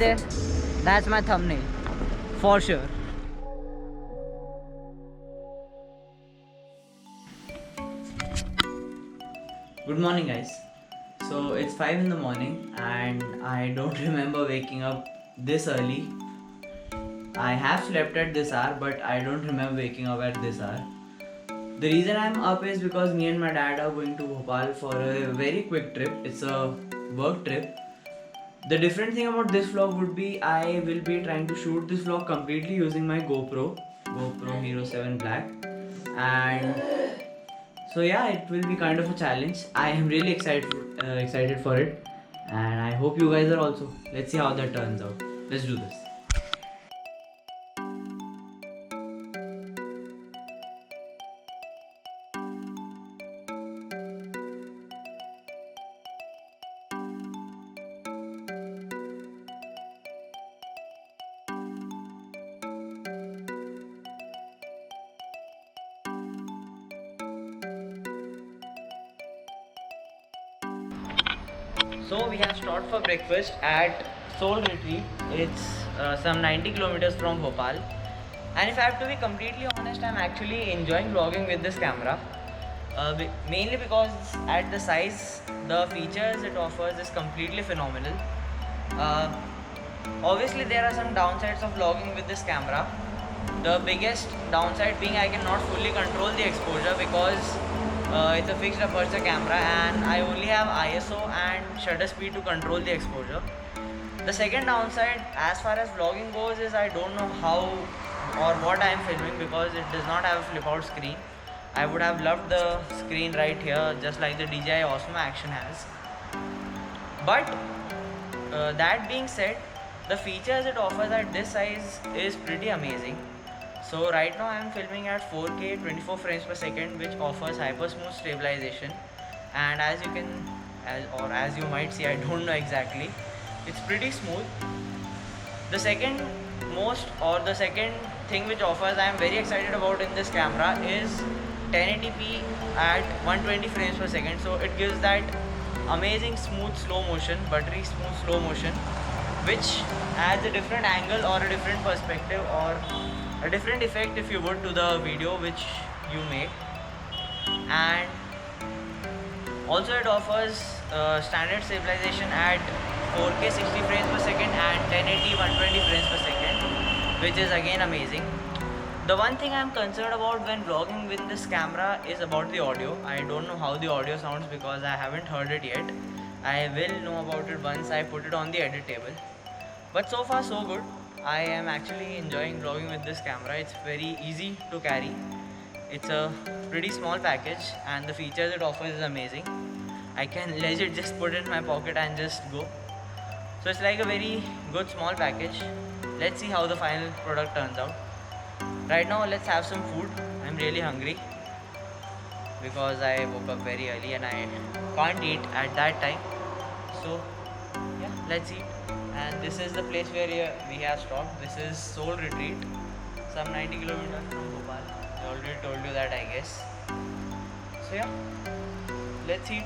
there, that's my thumbnail for sure. Good morning, guys. So it's 5 in the morning and I don't remember waking up this early. I have slept at this hour, but I don't remember waking up at this hour. The reason I'm up is because me and my dad are going to Bhopal for a very quick trip. It's a work trip. The different thing about this vlog would be I will be trying to shoot this vlog completely using my GoPro Hero 7 Black. And so yeah, it will be kind of a challenge. I am really excited for it, and I hope you guys are also. Let's see how that turns out. Let's do this. So we have stopped for breakfast at Soul Retreat. It's some 90 kilometers from Bhopal. And if I have to be completely honest, I'm actually enjoying vlogging with this camera. Mainly because at the size, the features it offers is completely phenomenal. Obviously there are some downsides of vlogging with this camera. The biggest downside being I cannot fully control the exposure because it's a fixed aperture camera and I only have ISO and shutter speed to control the exposure. The second downside as far as vlogging goes is I don't know how or what I am filming because it does not have a flip out screen. I would have loved the screen right here just like the DJI Osmo Action has. But that being said, the features it offers at this size is pretty amazing. So right now I am filming at 4K 24 frames per second, which offers hyper smooth stabilization, and as you might see, I don't know exactly, it's pretty smooth. The second thing which offers I am very excited about in this camera is 1080p at 120 frames per second. So it gives that amazing smooth slow motion, buttery smooth slow motion, which adds a different angle or a different perspective or a different effect, if you would, to the video which you make. And also it offers standard stabilization at 4K 60 frames per second and 1080 120 frames per second, which is again amazing. The one thing I'm concerned about when vlogging with this camera is about the audio. I don't know how the audio sounds because I haven't heard it yet. I will know about it once I put it on the edit table. But so far so good. I am actually enjoying vlogging with this camera. It's very easy to carry. It's a pretty small package and the features it offers is amazing. I can legit just put it in my pocket and just go. So it's like a very good small package. Let's see how the final product turns out. Right now let's have some food. I'm really hungry because I woke up very early and I can't eat at that time. So yeah, let's eat. And this is the place where we have stopped. This is Soul Retreat, some 90 kilometers from Bhopal. I already told you that, I guess. So yeah, let's eat.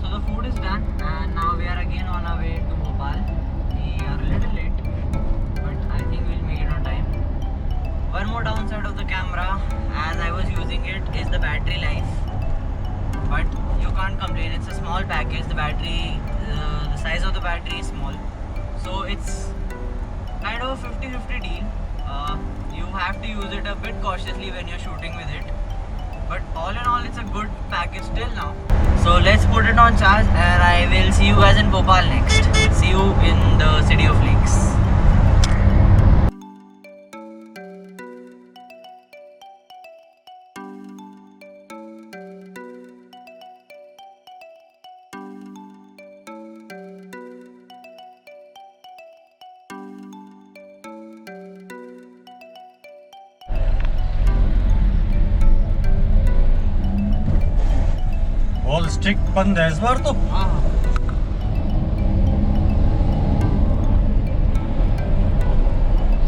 The food is done and now we are again on our way to Bhopal. We are a little late, but I think we'll make it on time. One more downside of the camera as I was using it is the battery life, but you can't complain. It's a small package. The battery, the size of the battery is small, so it's kind of a 50-50 deal. You have to use it a bit cautiously when you're shooting with it, but all in all it's a good package till now. So let's put it on charge and I will see you guys in Bhopal next. See you in the city of lakes. बहुत strict बंद है इस बार तो।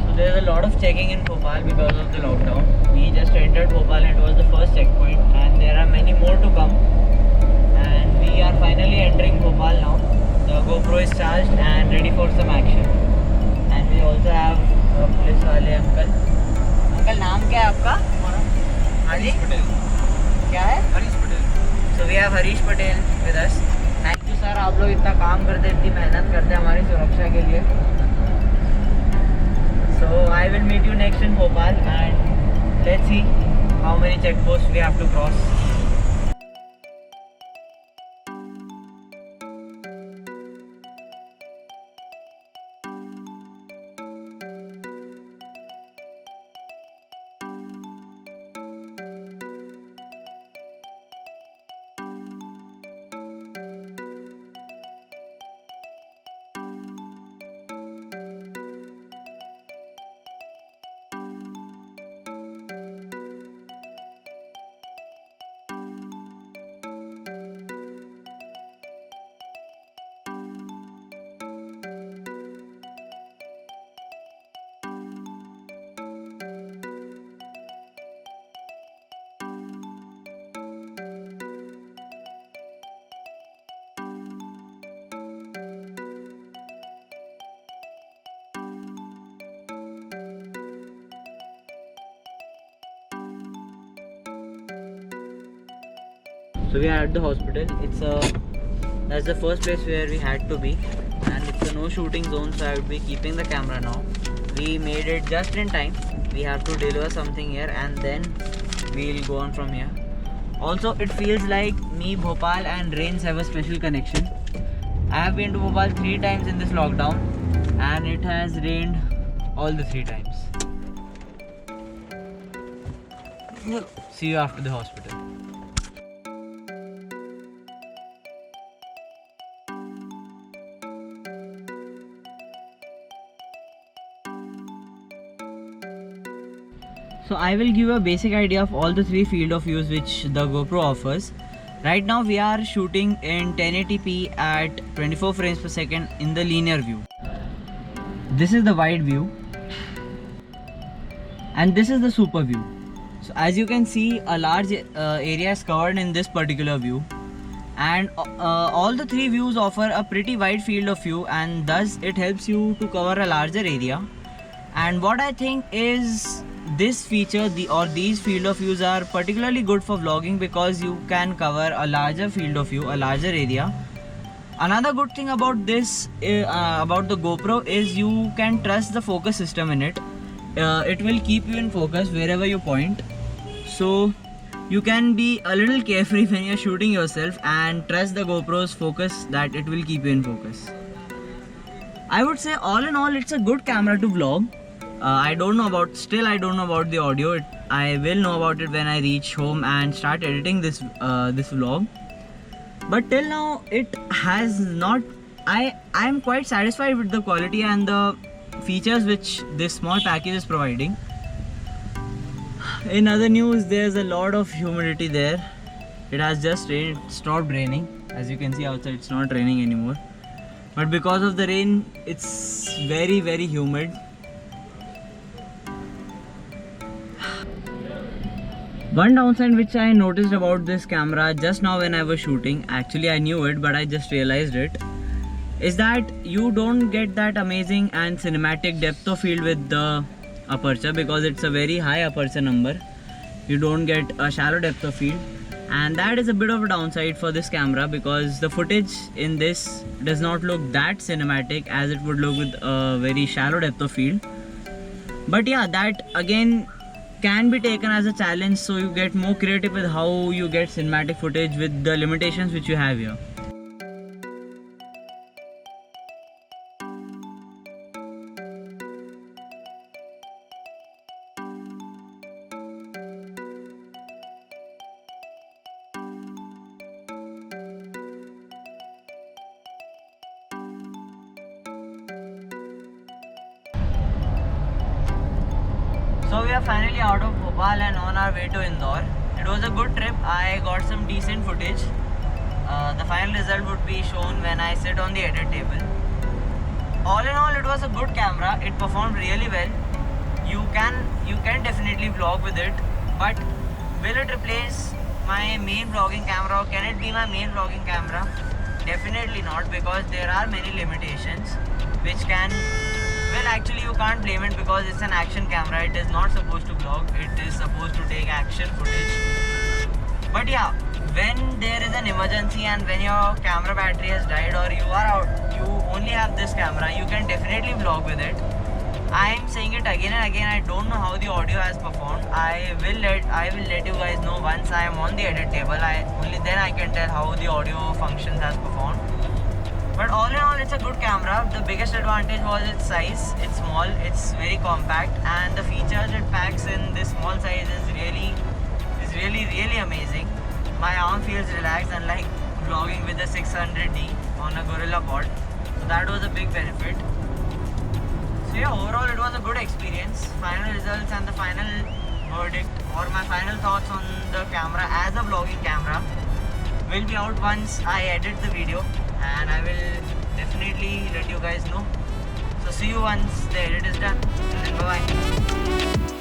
So there is a lot of checking in Bhopal because of the lockdown. We just entered Bhopal and it was the first checkpoint, and there are many more to come. And we are finally entering Bhopal now. The GoPro is charged and ready for some action. And we also have police wale uncle. Uncle, नाम क्या है आपका? हाँ जी? क्या है? Harish Patel. So we have Harish Patel with us. Thank you sir, आप लोग इतना काम करते, इतनी मेहनत करते हमारी सुरक्षा के लिए. So I will meet you next in Bhopal, and let's see how many checkposts we have to cross. So we are at the hospital. That's the first place where we had to be, and it's a no shooting zone, so I would be keeping the camera now. We made it just in time. We have to deliver something here and then we'll go on from here. Also, it feels like me, Bhopal and rains have a special connection. I have been to Bhopal 3 times in this lockdown, and it has rained all the 3 times. See you after the hospital. So I will give a basic idea of all the 3 field of views which the GoPro offers. Right now we are shooting in 1080p at 24 frames per second in the linear view. This is the wide view, and this is the super view. So as you can see, a large area is covered in this particular view, and all the 3 views offer a pretty wide field of view, and thus it helps you to cover a larger area. And what I think is this feature, these field of views are particularly good for vlogging because you can cover a larger field of view, a larger area. Another good thing about this, about the GoPro, is you can trust the focus system in it. It will keep you in focus wherever you point. So you can be a little carefree when you're shooting yourself and trust the GoPro's focus that it will keep you in focus. I would say all in all, it's a good camera to vlog. I don't know about the audio. I will know about it when I reach home and start editing this vlog. But till now, it has not. I am quite satisfied with the quality and the features which this small package is providing. In other news, there's a lot of humidity there. It has just rained, stopped raining. As you can see outside, it's not raining anymore. But because of the rain, it's very, very humid. One downside which I noticed about this camera just now when I was shooting, actually I knew it but I just realized it, is that you don't get that amazing and cinematic depth of field with the aperture because it's a very high aperture number. You don't get a shallow depth of field, and that is a bit of a downside for this camera because the footage in this does not look that cinematic as it would look with a very shallow depth of field. But yeah, that again can be taken as a challenge, so you get more creative with how you get cinematic footage with the limitations which you have here. So we are finally out of Bhopal and on our way to Indore. It was a good trip. I got some decent footage. The final result would be shown when I sit on the edit table. All in all, it was a good camera. It performed really well. You can definitely vlog with it, but will it replace my main vlogging camera, or can it be my main vlogging camera? Definitely not, because there are many limitations which can, well, actually you can't blame it because it's an action camera. It is not supposed to vlog, it is supposed to take action footage. But yeah, when there is an emergency and when your camera battery has died or you are out, you only have this camera, you can definitely vlog with it. I am saying it again and again, I don't know how the audio has performed. I will let you guys know once I am on the edit table. Only then I can tell how the audio functions has performed. But all in all, it's a good camera. The biggest advantage was its size. It's small, it's very compact, and the features it packs in this small size is really amazing. My arm feels relaxed, unlike vlogging with the 600D on a Gorilla Pod. So that was a big benefit. So yeah, overall it was a good experience. Final results and the final verdict, or my final thoughts on the camera as a vlogging camera, will be out once I edit the video, and I will definitely let you guys know. So see you once the edit is done. Till then, bye bye.